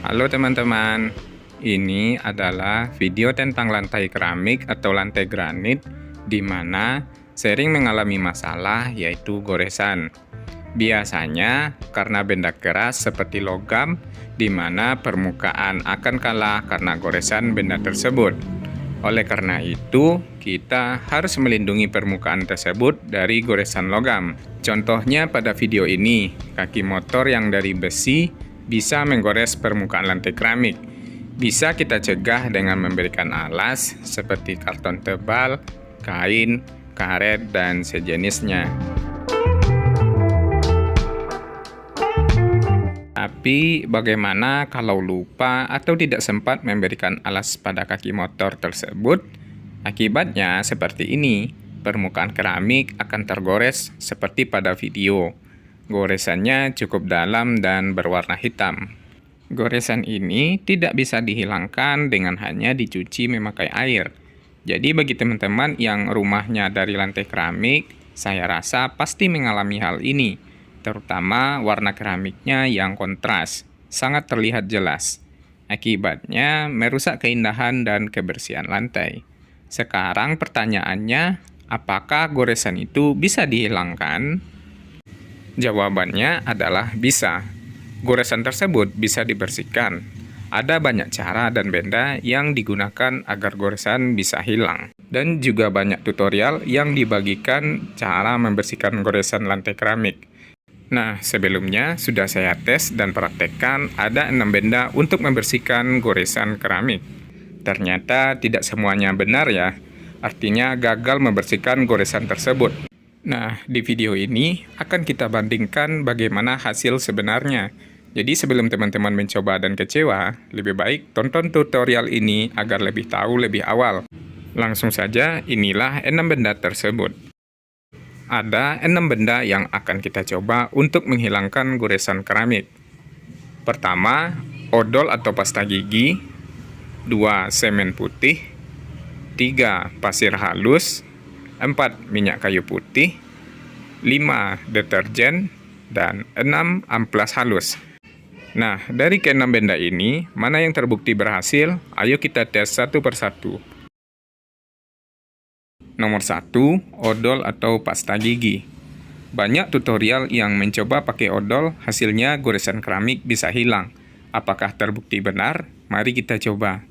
Halo teman-teman, ini adalah video tentang lantai keramik atau lantai granit di mana sering mengalami masalah yaitu goresan. Biasanya karena benda keras seperti logam di mana permukaan akan kalah karena goresan benda tersebut. Oleh karena itu, kita harus melindungi permukaan tersebut dari goresan logam. Contohnya pada video ini, kaki motor yang dari besi bisa menggores permukaan lantai keramik. Bisa kita cegah dengan memberikan alas seperti karton tebal, kain, karet, dan sejenisnya. Tapi bagaimana kalau lupa atau tidak sempat memberikan alas pada kaki motor tersebut? Akibatnya seperti ini, permukaan keramik akan tergores seperti pada video. Goresannya cukup dalam dan berwarna hitam. Goresan ini tidak bisa dihilangkan dengan hanya dicuci memakai air. Jadi bagi teman-teman yang rumahnya dari lantai keramik, saya rasa pasti mengalami hal ini. Terutama warna keramiknya yang kontras, sangat terlihat jelas. Akibatnya merusak keindahan dan kebersihan lantai. Sekarang pertanyaannya, apakah goresan itu bisa dihilangkan? Jawabannya adalah bisa. Goresan tersebut bisa dibersihkan. Ada banyak cara dan benda yang digunakan agar goresan bisa hilang. Dan juga banyak tutorial yang dibagikan cara membersihkan goresan lantai keramik. Nah, sebelumnya sudah saya tes dan praktekkan ada 6 benda untuk membersihkan goresan keramik. Ternyata tidak semuanya benar ya. Artinya gagal membersihkan goresan tersebut. Nah, di video ini akan kita bandingkan bagaimana hasil sebenarnya. Jadi sebelum teman-teman mencoba dan kecewa, lebih baik tonton tutorial ini agar lebih tahu lebih awal. Langsung saja, inilah 6 benda tersebut. Ada 6 benda yang akan kita coba untuk menghilangkan goresan keramik. Pertama, odol atau pasta gigi. 2, semen putih. 3, pasir halus. 4, minyak kayu putih. 5, deterjen. Dan 6, amplas halus. Nah, dari ke-6 benda ini, mana yang terbukti berhasil? Ayo kita tes satu persatu. Nomor 1, odol atau pasta gigi. Banyak tutorial yang mencoba pakai odol, hasilnya goresan keramik bisa hilang. Apakah terbukti benar? Mari kita coba.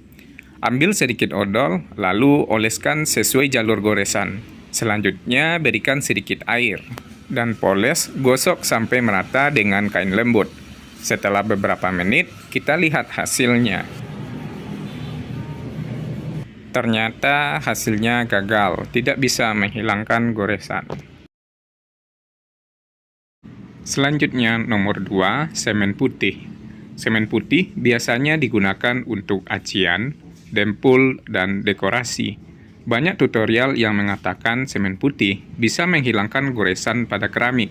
Ambil sedikit odol, lalu oleskan sesuai jalur goresan. Selanjutnya, berikan sedikit air. Dan poles, gosok sampai merata dengan kain lembut. Setelah beberapa menit, kita lihat hasilnya. Ternyata hasilnya gagal, tidak bisa menghilangkan goresan. Selanjutnya, nomor 2, semen putih. Semen putih biasanya digunakan untuk acian, dempul, dan dekorasi. Banyak tutorial yang mengatakan semen putih bisa menghilangkan goresan pada keramik.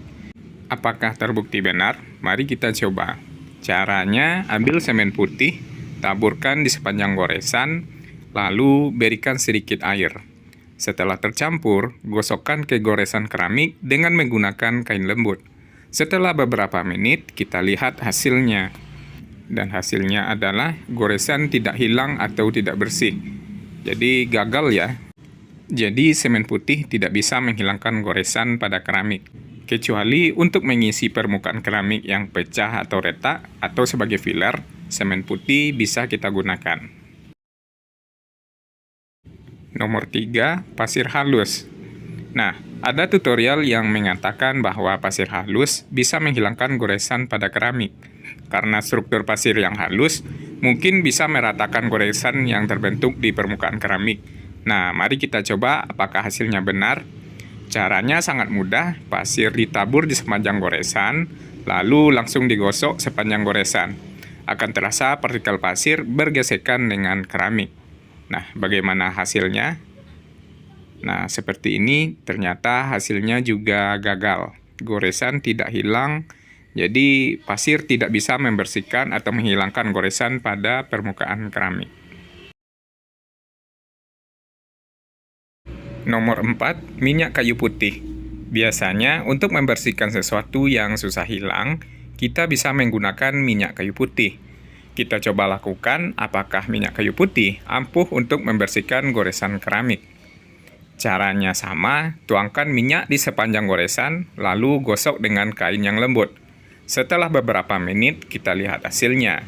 Apakah terbukti benar? Mari kita coba. Caranya, ambil semen putih, taburkan di sepanjang goresan, lalu berikan sedikit air. Setelah tercampur, gosokkan ke goresan keramik dengan menggunakan kain lembut. Setelah beberapa menit, kita lihat hasilnya. Dan hasilnya adalah goresan tidak hilang atau tidak bersih. Jadi gagal ya. Jadi semen putih tidak bisa menghilangkan goresan pada keramik. Kecuali untuk mengisi permukaan keramik yang pecah atau retak atau sebagai filler, semen putih bisa kita gunakan. Nomor 3, pasir halus. Nah, ada tutorial yang mengatakan bahwa pasir halus bisa menghilangkan goresan pada keramik. Karena struktur pasir yang halus, mungkin bisa meratakan goresan yang terbentuk di permukaan keramik. Nah, mari kita coba apakah hasilnya benar. Caranya sangat mudah, pasir ditabur di sepanjang goresan, lalu langsung digosok sepanjang goresan. Akan terasa partikel pasir bergesekan dengan keramik. Nah, bagaimana hasilnya? Nah, seperti ini ternyata hasilnya juga gagal. Goresan tidak hilang, jadi pasir tidak bisa membersihkan atau menghilangkan goresan pada permukaan keramik. Nomor 4, minyak kayu putih. Biasanya untuk membersihkan sesuatu yang susah hilang, kita bisa menggunakan minyak kayu putih. Kita coba lakukan apakah minyak kayu putih ampuh untuk membersihkan goresan keramik. Caranya sama, tuangkan minyak di sepanjang goresan, lalu gosok dengan kain yang lembut. Setelah beberapa menit, kita lihat hasilnya.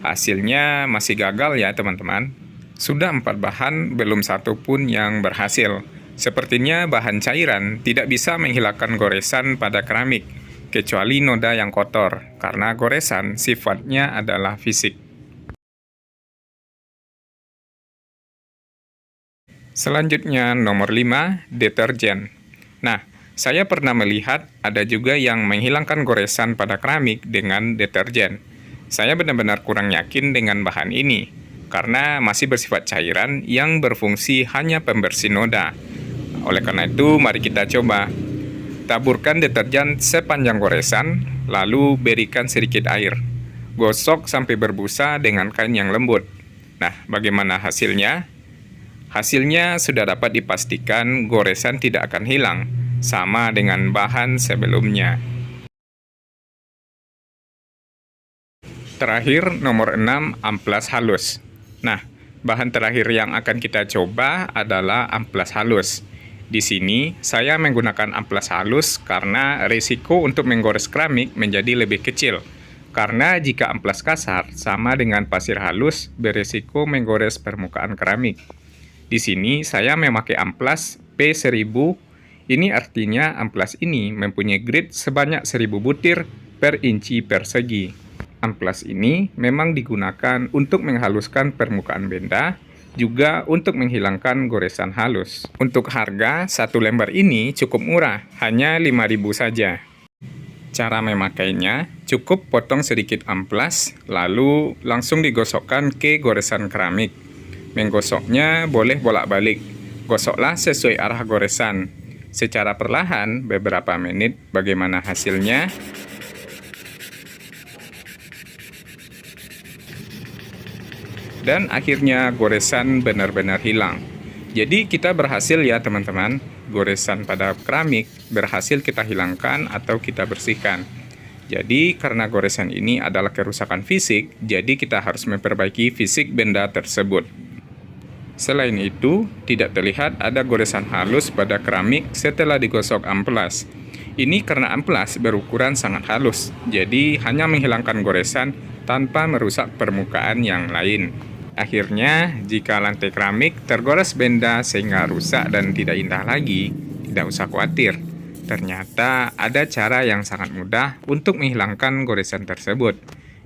Hasilnya masih gagal ya teman-teman. Sudah 4 bahan, belum satu pun yang berhasil. Sepertinya bahan cairan tidak bisa menghilangkan goresan pada keramik, kecuali noda yang kotor, karena goresan sifatnya adalah fisik. Selanjutnya nomor 5, deterjen. Nah, saya pernah melihat ada juga yang menghilangkan goresan pada keramik dengan deterjen. Saya benar-benar kurang yakin dengan bahan ini, karena masih bersifat cairan yang berfungsi hanya pembersih noda. Oleh karena itu, mari kita coba. Taburkan deterjen sepanjang goresan, lalu berikan sedikit air. Gosok sampai berbusa dengan kain yang lembut. Nah, bagaimana hasilnya? Hasilnya sudah dapat dipastikan goresan tidak akan hilang, sama dengan bahan sebelumnya. Terakhir, nomor 6, amplas halus. Nah, bahan terakhir yang akan kita coba adalah amplas halus. Di sini, saya menggunakan amplas halus karena risiko untuk menggores keramik menjadi lebih kecil. Karena jika amplas kasar sama dengan pasir halus, berisiko menggores permukaan keramik. Di sini, saya memakai amplas P1000. Ini artinya amplas ini mempunyai grit sebanyak 1000 butir per inci persegi. Amplas ini memang digunakan untuk menghaluskan permukaan benda, juga untuk menghilangkan goresan halus. Untuk harga, satu lembar ini cukup murah, hanya 5.000 saja. Cara memakainya, cukup potong sedikit amplas, lalu langsung digosokkan ke goresan keramik. Menggosoknya boleh bolak-balik, gosoklah sesuai arah goresan. Secara perlahan, beberapa menit. Bagaimana hasilnya? Dan akhirnya goresan benar-benar hilang. Jadi kita berhasil ya teman-teman, goresan pada keramik berhasil kita hilangkan atau kita bersihkan. Jadi karena goresan ini adalah kerusakan fisik, jadi kita harus memperbaiki fisik benda tersebut. Selain itu, tidak terlihat ada goresan halus pada keramik setelah digosok amplas. Ini karena amplas berukuran sangat halus, jadi hanya menghilangkan goresan tanpa merusak permukaan yang lain. Akhirnya, jika lantai keramik tergores benda sehingga rusak dan tidak indah lagi, tidak usah khawatir. Ternyata ada cara yang sangat mudah untuk menghilangkan goresan tersebut.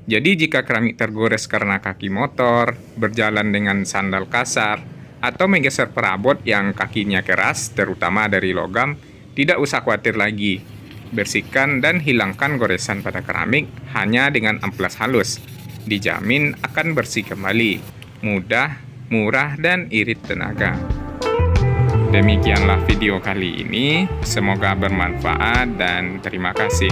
Jadi jika keramik tergores karena kaki motor, berjalan dengan sandal kasar, atau menggeser perabot yang kakinya keras, terutama dari logam, tidak usah khawatir lagi. Bersihkan dan hilangkan goresan pada keramik hanya dengan amplas halus. Dijamin akan bersih kembali. Mudah, murah, dan irit tenaga. Demikianlah video kali ini. Semoga bermanfaat dan terima kasih.